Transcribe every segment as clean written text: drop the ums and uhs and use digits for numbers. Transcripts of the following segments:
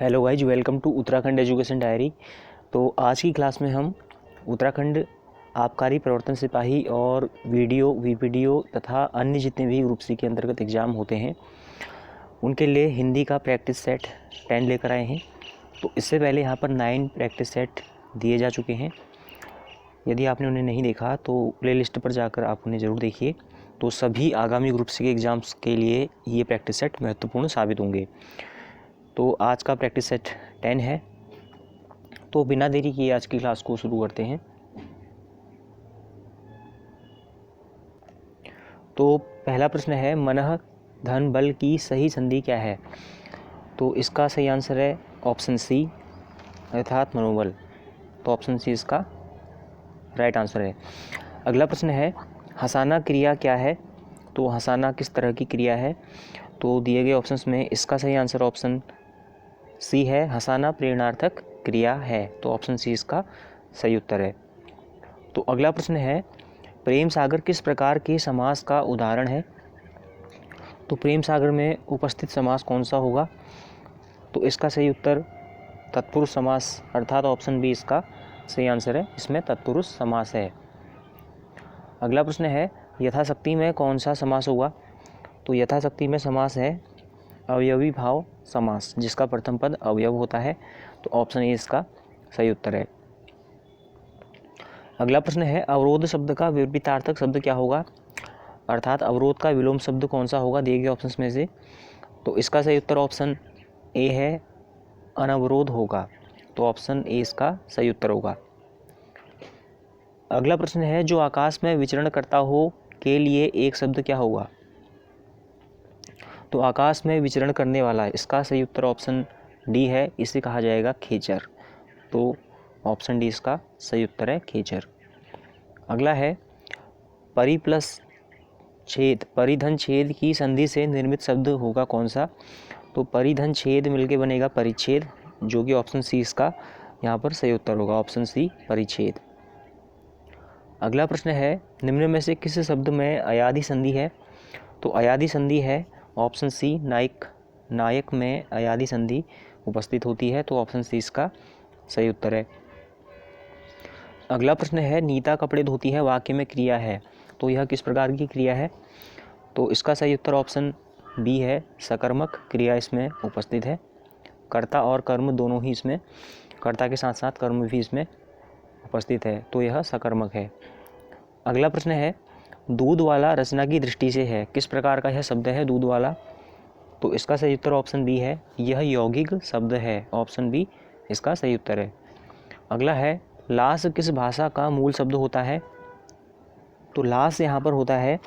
Hello guys, welcome to Uttarakhand education diary. तो आज की क्लास में हम उत्तराखंड आबकारी प्रवर्तन सिपाही और वीडियो वीपीडीओ तथा अन्य जितने भी ग्रुप सी के अंतर्गत एग्ज़ाम होते हैं उनके लिए हिंदी का प्रैक्टिस सेट 10 लेकर आए हैं। तो इससे पहले यहाँ पर 9 प्रैक्टिस सेट दिए जा चुके हैं। यदि आपने उन्हें नहीं देखा तो प्लेलिस्ट पर जाकर आप उन्हें ज़रूर देखिए। तो सभी आगामी ग्रुप सी के एग्ज़ाम्स के लिए ये प्रैक्टिस सेट महत्वपूर्ण साबित होंगे। तो आज का प्रैक्टिस सेट 10 है। तो बिना देरी किए आज की क्लास को शुरू करते हैं। तो पहला प्रश्न है, मनः धन बल की सही संधि क्या है? तो इसका सही आंसर है ऑप्शन सी अर्थात मनोबल। तो ऑप्शन सी इसका राइट आंसर है। अगला प्रश्न है, हंसाना क्रिया क्या है? तो हंसाना किस तरह की क्रिया है? तो दिए गए ऑप्शंस में इसका सही आंसर ऑप्शन सी है, हंसाना प्रेरणार्थक क्रिया है। तो ऑप्शन सी इसका सही उत्तर है। तो अगला प्रश्न है, प्रेम सागर किस प्रकार के समास का उदाहरण है? तो प्रेम सागर में उपस्थित समास कौन सा होगा? तो इसका सही उत्तर तत्पुरुष समास अर्थात ऑप्शन बी इसका सही आंसर है, इसमें तत्पुरुष समास है। अगला प्रश्न है, यथाशक्ति में कौन सा समास होगा? तो यथाशक्ति में समास है अवयवी भाव समास, जिसका प्रथम पद अवयव होता है। तो ऑप्शन ए इसका सही उत्तर है। अगला प्रश्न है, अवरोध शब्द का विपरीतार्थक शब्द क्या होगा? अर्थात अवरोध का विलोम शब्द कौन सा होगा दिए गए ऑप्शंस में से? तो इसका सही उत्तर ऑप्शन ए है, अनवरोध होगा। तो ऑप्शन ए इसका सही उत्तर होगा। अगला प्रश्न है, जो आकाश में विचरण करता हो के लिए एक शब्द क्या होगा? तो आकाश में विचरण करने वाला, इसका सही उत्तर ऑप्शन डी है, इसे कहा जाएगा खेचर। तो ऑप्शन डी इसका सही उत्तर है, खेचर। अगला है, परि प्लस छेद परिधन छेद की संधि से निर्मित शब्द होगा कौन सा? तो परिधन छेद मिलके बनेगा परिच्छेद, जो कि ऑप्शन सी इसका यहाँ पर सही उत्तर होगा, ऑप्शन सी परिच्छेद। अगला प्रश्न है, निम्न में से किस शब्द में अयादि संधि है? तो अयादि संधि है ऑप्शन सी नायक। नायक में अयादि संधि उपस्थित होती है। तो ऑप्शन सी इसका सही उत्तर है। अगला प्रश्न है, नीता कपड़े धोती है वाक्य में क्रिया है, तो यह किस प्रकार की क्रिया है? तो इसका सही उत्तर ऑप्शन बी है, सकर्मक क्रिया इसमें उपस्थित है। कर्ता और कर्म दोनों ही इसमें, कर्ता के साथ साथ कर्म भी इसमें उपस्थित है, तो यह सकर्मक है। अगला प्रश्न है, दूध वाला रचना की दृष्टि से है, किस प्रकार का यह शब्द है दूध वाला? तो इसका सही उत्तर ऑप्शन बी है, यह यौगिक शब्द है। ऑप्शन बी इसका सही उत्तर है। अगला है, लाश किस भाषा का मूल शब्द होता है? तो लाश यहाँ पर होता है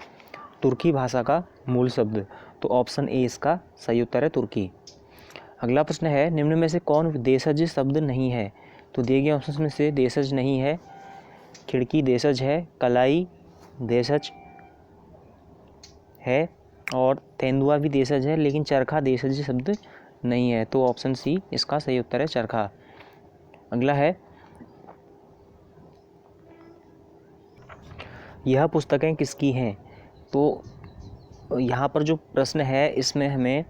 तुर्की भाषा का मूल शब्द। तो ऑप्शन ए इसका सही उत्तर है, तुर्की। अगला प्रश्न है, निम्न में से कौन देशज शब्द नहीं है? तो दिए गए ऑप्शन में से देशज नहीं है, खिड़की देशज है, कलाई देशज है और तेंदुआ भी देशज है, लेकिन चरखा देशज शब्द नहीं है। तो ऑप्शन सी इसका सही उत्तर है, चरखा। अगला है, यह पुस्तकें किसकी हैं? तो यहाँ पर जो प्रश्न है इसमें हमें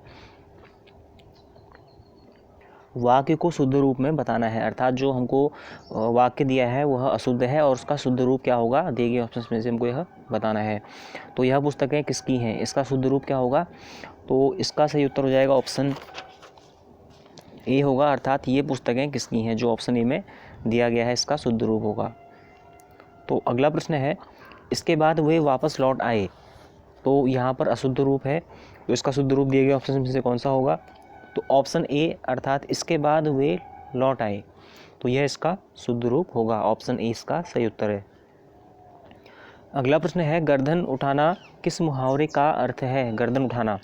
वाक्य को शुद्ध रूप में बताना है, अर्थात जो हमको वाक्य दिया है वह अशुद्ध है और उसका शुद्ध रूप क्या होगा दिए गए ऑप्शंस में से हमको यह बताना है। तो यह पुस्तकें किसकी हैं, इसका शुद्ध रूप क्या होगा? तो इसका सही उत्तर हो जाएगा ऑप्शन ए होगा, अर्थात ये पुस्तकें किसकी हैं, जो ऑप्शन ए में दिया गया है इसका शुद्ध रूप होगा। तो अगला प्रश्न है, इसके बाद वे वापस लौट आए, तो यहाँ पर अशुद्ध रूप है, तो इसका शुद्ध रूप दिए गए ऑप्शन में से कौन सा होगा? तो ऑप्शन ए अर्थात इसके बाद वे लौट आए, तो यह इसका शुद्ध रूप होगा, ऑप्शन ए इसका सही उत्तर है। अगला प्रश्न है, गर्दन उठाना किस मुहावरे का अर्थ है? गर्दन उठाना,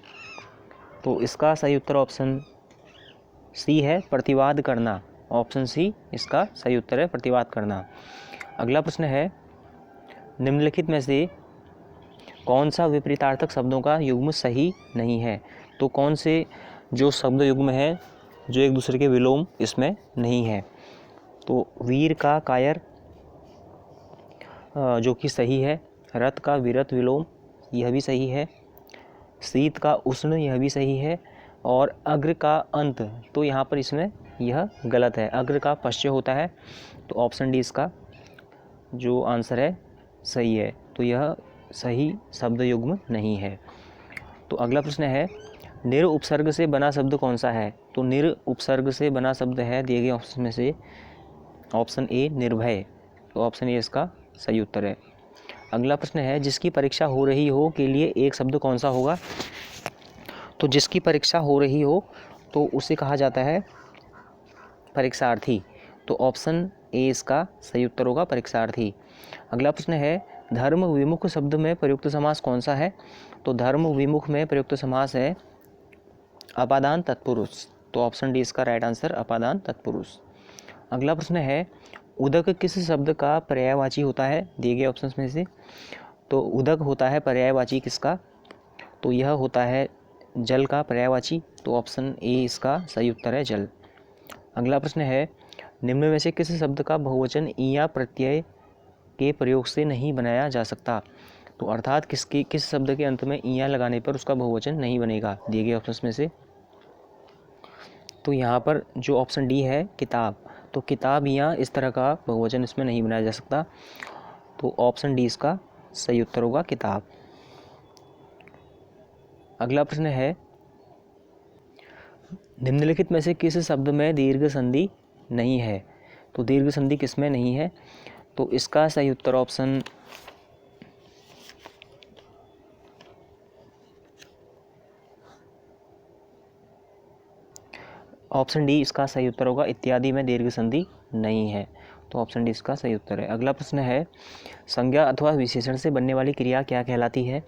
तो इसका सही उत्तर ऑप्शन सी है, प्रतिवाद करना। ऑप्शन सी इसका सही उत्तर है, प्रतिवाद करना। अगला प्रश्न है, निम्नलिखित में से कौन सा विपरीतार्थक शब्दों का युग्म सही नहीं है? तो कौन से जो शब्द युग्म है जो एक दूसरे के विलोम इसमें नहीं है? तो वीर का कायर जो कि सही है, रथ का विरत विलोम यह भी सही है, शीत का उष्ण यह भी सही है, और अग्र का अंत, तो यहाँ पर इसमें यह गलत है, अग्र का पश्च होता है। तो ऑप्शन डी इसका जो आंसर है सही है। तो यह सही शब्द युग्म नहीं है। तो अगला प्रश्न है निर उपसर्ग से बना शब्द कौन सा है? तो निर उपसर्ग से बना शब्द है दिए गए ऑप्शन में से ऑप्शन ए निर्भय। तो ऑप्शन ए इसका सही उत्तर है। अगला प्रश्न है जिसकी परीक्षा हो रही हो के लिए एक शब्द कौन सा होगा? तो जिसकी परीक्षा हो रही हो तो उसे कहा जाता है परीक्षार्थी। तो ऑप्शन ए इसका सही उत्तर होगा, परीक्षार्थी। अगला प्रश्न है धर्म विमुख शब्द में प्रयुक्त समास कौन सा है? तो धर्म विमुख में प्रयुक्त समास है अपादान तत्पुरुष। तो ऑप्शन डी इसका राइट आंसर, अपादान तत्पुरुष। अगला प्रश्न है उदक किस शब्द का पर्यायवाची होता है दिए गए ऑप्शंस में से? तो उदक होता है पर्यायवाची किसका? तो यह होता है जल का पर्यायवाची। तो ऑप्शन ए इसका सही उत्तर है, जल। अगला प्रश्न है निम्न में से किस शब्द का बहुवचन ईया प्रत्यय के प्रयोग से नहीं बनाया जा सकता? तो अर्थात किस शब्द के अंत में ईया लगाने पर उसका बहुवचन नहीं बनेगा दिए गए ऑप्शंस में से? तो यहाँ पर जो ऑप्शन डी है किताब, तो किताब या इस तरह का बहुवचन इसमें नहीं बनाया जा सकता। तो ऑप्शन डी इसका सही उत्तर होगा, किताब। अगला प्रश्न है निम्नलिखित में से किस शब्द में दीर्घ संधि नहीं है? तो दीर्घ संधि किस में नहीं है? तो इसका सही उत्तर ऑप्शन डी इसका सही उत्तर होगा, इत्यादि में दीर्घ संधि नहीं है। तो ऑप्शन डी इसका सही उत्तर है। अगला प्रश्न है संज्ञा अथवा विशेषण से बनने वाली क्रिया क्या कहलाती है?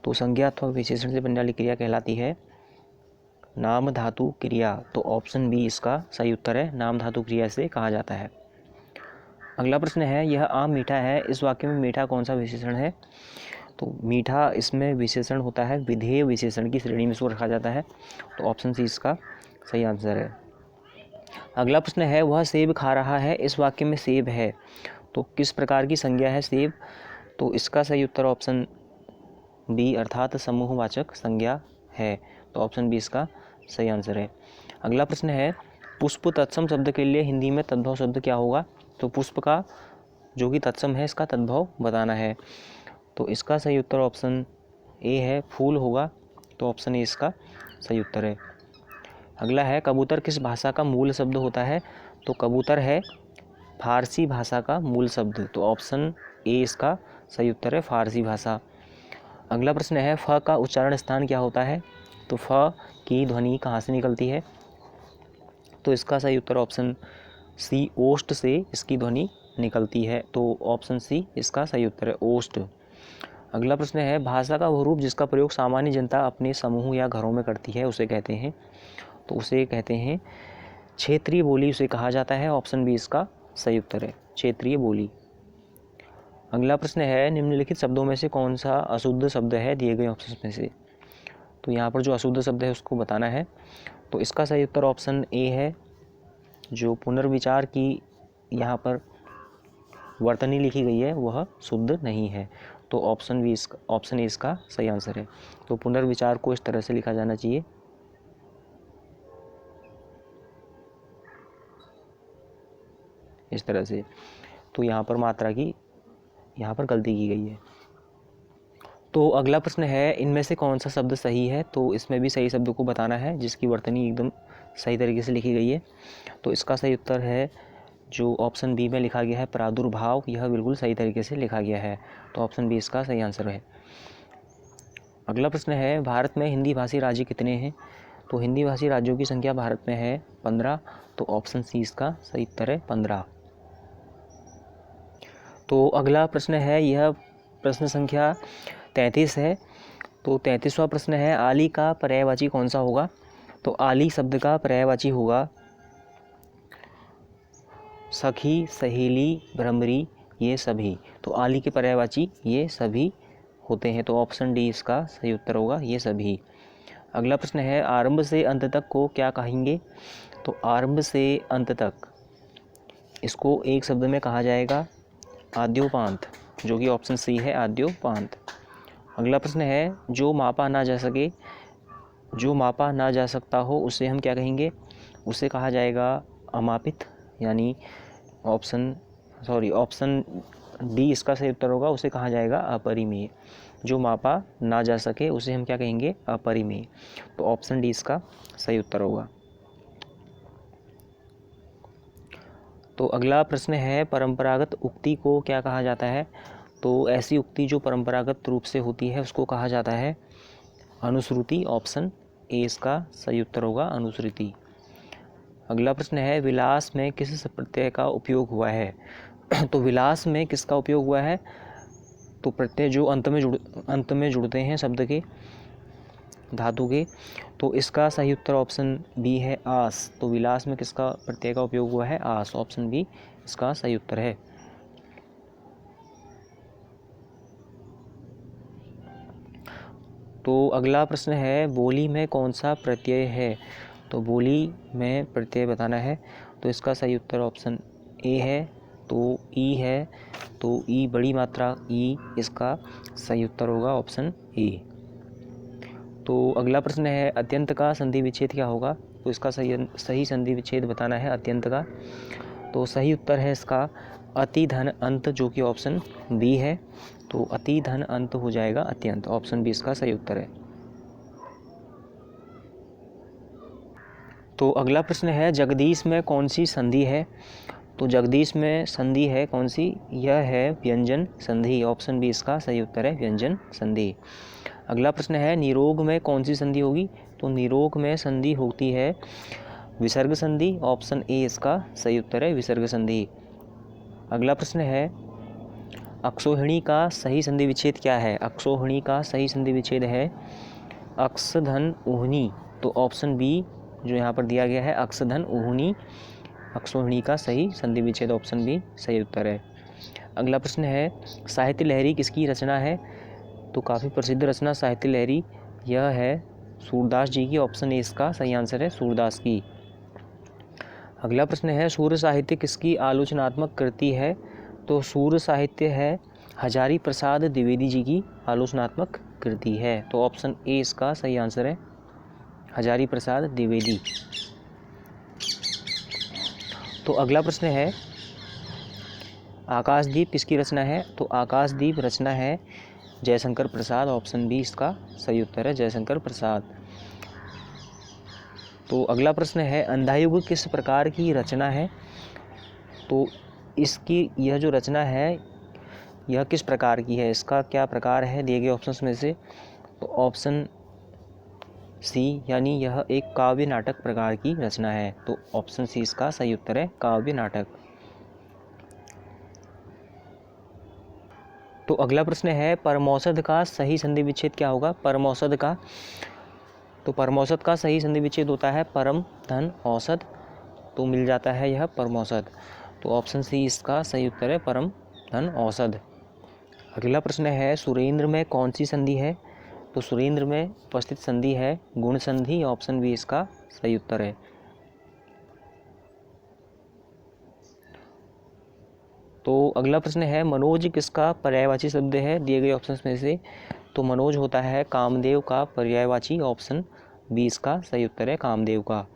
तो संज्ञा अथवा विशेषण से बनने वाली क्रिया कहलाती है नाम धातु क्रिया। तो ऑप्शन बी इसका सही उत्तर है, नाम धातु क्रिया से कहा जाता है। अगला प्रश्न है यह आम मीठा है, इस वाक्य में मीठा कौन सा विशेषण है? तो मीठा इसमें विशेषण होता है विधेय विशेषण की श्रेणी में इसको रखा जाता है। तो ऑप्शन सी इसका सही आंसर है। अगला प्रश्न है वह सेब खा रहा है, इस वाक्य में सेब है, तो किस प्रकार की संज्ञा है सेब? तो इसका सही उत्तर ऑप्शन बी अर्थात समूहवाचक संज्ञा है। तो ऑप्शन बी इसका सही आंसर है। अगला प्रश्न है पुष्प तत्सम शब्द के लिए हिंदी में तद्भव शब्द क्या होगा? तो पुष्प का जो कि तत्सम है इसका तद्भव बताना है। तो इसका सही उत्तर ऑप्शन ए है, फूल होगा। तो ऑप्शन ए इसका सही उत्तर है। अगला है कबूतर किस भाषा का मूल शब्द होता है? तो कबूतर है फारसी भाषा का मूल शब्द। तो ऑप्शन ए इसका सही उत्तर है, फारसी भाषा। अगला प्रश्न है फ का उच्चारण स्थान क्या होता है? तो फ की ध्वनि कहाँ से निकलती है? तो इसका सही उत्तर ऑप्शन सी, ओष्ठ से इसकी ध्वनि निकलती है। तो ऑप्शन सी इसका सही उत्तर है, ओष्ठ। अगला प्रश्न है भाषा का वह रूप जिसका प्रयोग सामान्य जनता अपने समूह या घरों में करती है उसे कहते हैं? तो उसे कहते हैं क्षेत्रीय बोली, उसे कहा जाता है। ऑप्शन बी इसका सही उत्तर है, क्षेत्रीय बोली। अगला प्रश्न है निम्नलिखित शब्दों में से कौन सा अशुद्ध शब्द है दिए गए ऑप्शन में से? तो यहाँ पर जो अशुद्ध शब्द है उसको बताना है। तो इसका सही उत्तर ऑप्शन ए है, जो पुनर्विचार की यहाँ पर वर्तनी लिखी गई है वह शुद्ध नहीं है। तो ऑप्शन ए इसका सही आंसर है। तो पुनर्विचार को इस तरह से लिखा जाना चाहिए, इस तरह से। तो यहाँ पर मात्रा की यहाँ पर गलती की गई है। तो अगला प्रश्न है इनमें से कौन सा शब्द सही है? तो इसमें भी सही शब्द को बताना है जिसकी वर्तनी एकदम सही तरीके से लिखी गई है। तो इसका सही उत्तर है जो ऑप्शन बी में लिखा गया है प्रादुर्भाव, यह बिल्कुल सही तरीके से लिखा गया है। तो ऑप्शन बी इसका सही आंसर है। अगला प्रश्न है भारत में हिंदी भाषी राज्य कितने हैं? तो हिंदी भाषी राज्यों की संख्या भारत में है 15। तो ऑप्शन सी इसका सही उत्तर है, 15। तो अगला प्रश्न है यह प्रश्न संख्या 33 है। तो 33वां प्रश्न है आली का पर्यायवाची कौन सा होगा? तो आली शब्द का पर्यायवाची होगा सखी, सहेली, भ्रमरी, ये सभी। तो आली के पर्यायवाची ये सभी होते हैं। तो ऑप्शन डी इसका सही उत्तर होगा, ये सभी। अगला प्रश्न है आरंभ से अंत तक को क्या कहेंगे? तो आरंभ से अंत तक इसको एक शब्द में कहा जाएगा आद्योपांत, जो कि ऑप्शन सी है, आद्योपांत। अगला प्रश्न है जो मापा ना जा सके जो मापा ना जा सकता हो उसे हम क्या कहेंगे, उसे कहा जाएगा अमापित, यानी ऑप्शन डी इसका सही उत्तर होगा, उसे कहा जाएगा अपरिमेय। जो मापा ना जा सके उसे हम क्या कहेंगे, अपरिमेय। तो ऑप्शन डी इसका सही उत्तर होगा। तो अगला प्रश्न है, परंपरागत उक्ति को क्या कहा जाता है। तो ऐसी उक्ति जो परंपरागत रूप से होती है उसको कहा जाता है अनुश्रुति। ऑप्शन ए इसका सही उत्तर होगा, अनुश्रुति। अगला प्रश्न है, विलास में किस प्रत्यय का उपयोग हुआ है। तो विलास में किसका उपयोग हुआ है, तो प्रत्यय जो अंत में जुड़ते हैं शब्द के, धातु के। तो इसका सही उत्तर ऑप्शन बी है, आस। तो विलास में किसका प्रत्यय का उपयोग हुआ है, आस। ऑप्शन बी इसका सही उत्तर है। तो अगला प्रश्न है, बोली में कौन सा प्रत्यय है। तो बोली में प्रत्यय बताना है। तो इसका सही उत्तर ऑप्शन ए है, तो ई है। तो ई बड़ी मात्रा ई इसका सही उत्तर होगा, ऑप्शन ए। तो अगला प्रश्न है, अत्यंत का संधि विच्छेद क्या होगा। तो इसका सही संधि विच्छेद बताना है अत्यंत का। तो सही उत्तर है इसका अति धन अंत, जो कि ऑप्शन बी है। तो अति धन अंत हो जाएगा अत्यंत। ऑप्शन बी इसका सही उत्तर है। तो अगला प्रश्न है, जगदीश में कौन सी संधि है। तो जगदीश में संधि है कौन सी, यह है व्यंजन संधि। ऑप्शन बी इसका सही उत्तर है, व्यंजन संधि। अगला प्रश्न है, निरोग में कौन सी संधि होगी। तो निरोग में संधि होती है विसर्ग संधि। ऑप्शन ए इसका सही उत्तर है, विसर्ग संधि। अगला प्रश्न है, अक्षोहिणी का सही संधि विच्छेद क्या है। अक्षोहिणी का सही संधि विच्छेद है अक्षधन ऊहनी। तो ऑप्शन बी जो यहाँ पर दिया गया है, अक्षधन ऊहनी, अक्षोहिणी का सही संधि विच्छेद, ऑप्शन बी सही उत्तर है। अगला प्रश्न है, साहित्य लहरी किसकी रचना है। तो काफ़ी प्रसिद्ध रचना साहित्य लहरी यह है सूरदास जी की। ऑप्शन ए इसका सही आंसर है, सूरदास की। अगला प्रश्न है, सूर्य साहित्य किसकी आलोचनात्मक कृति है। तो सूर्य साहित्य है हजारी प्रसाद द्विवेदी जी की आलोचनात्मक कृति है। तो ऑप्शन ए इसका सही आंसर है, हजारी प्रसाद द्विवेदी। तो अगला प्रश्न है, आकाशदीप किसकी रचना है। तो आकाशदीप रचना है जयशंकर प्रसाद। ऑप्शन बी इसका सही उत्तर है, जयशंकर प्रसाद। तो अगला प्रश्न है, अंधायुग किस प्रकार की रचना है। तो इसकी यह जो रचना है यह किस प्रकार की है, इसका क्या प्रकार है दिए गए ऑप्शंस में से। तो ऑप्शन सी, यानी यह एक काव्य नाटक प्रकार की रचना है। तो ऑप्शन सी इसका सही उत्तर है, काव्य नाटक। तो अगला प्रश्न है, परमौषध का सही संधि विच्छेद क्या होगा। परमौषध का, तो परमौषध का सही संधि विच्छेद होता है परम धन औषध। तो मिल जाता है यह परमौषध। तो ऑप्शन सी इसका सही उत्तर है, परम धन औषध। अगला प्रश्न है, सुरेंद्र में कौन सी संधि है। तो सुरेंद्र में उपस्थित संधि है गुण संधि। ऑप्शन बी इसका सही उत्तर है। तो अगला प्रश्न है, मनोज किसका पर्यायवाची शब्द है दिए गए ऑप्शंस में से। तो मनोज होता है कामदेव का पर्यायवाची। ऑप्शन बी इसका सही उत्तर है, कामदेव का।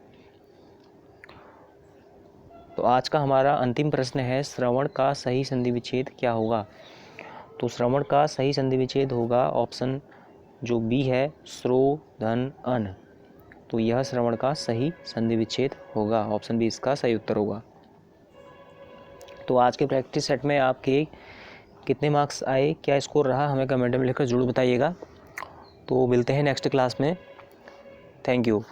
तो आज का हमारा अंतिम प्रश्न है, श्रवण का सही संधि विच्छेद क्या होगा। तो श्रवण का सही संधि विच्छेद होगा ऑप्शन जो बी है, श्रो धन अन। तो यह श्रवण का सही संधि विच्छेद होगा। ऑप्शन बी इसका सही उत्तर होगा। तो आज के प्रैक्टिस सेट में आपके कितने मार्क्स आए, क्या स्कोर रहा, हमें कमेंट में लिखकर जरूर बताइएगा। तो मिलते हैं नेक्स्ट क्लास में। Thank you.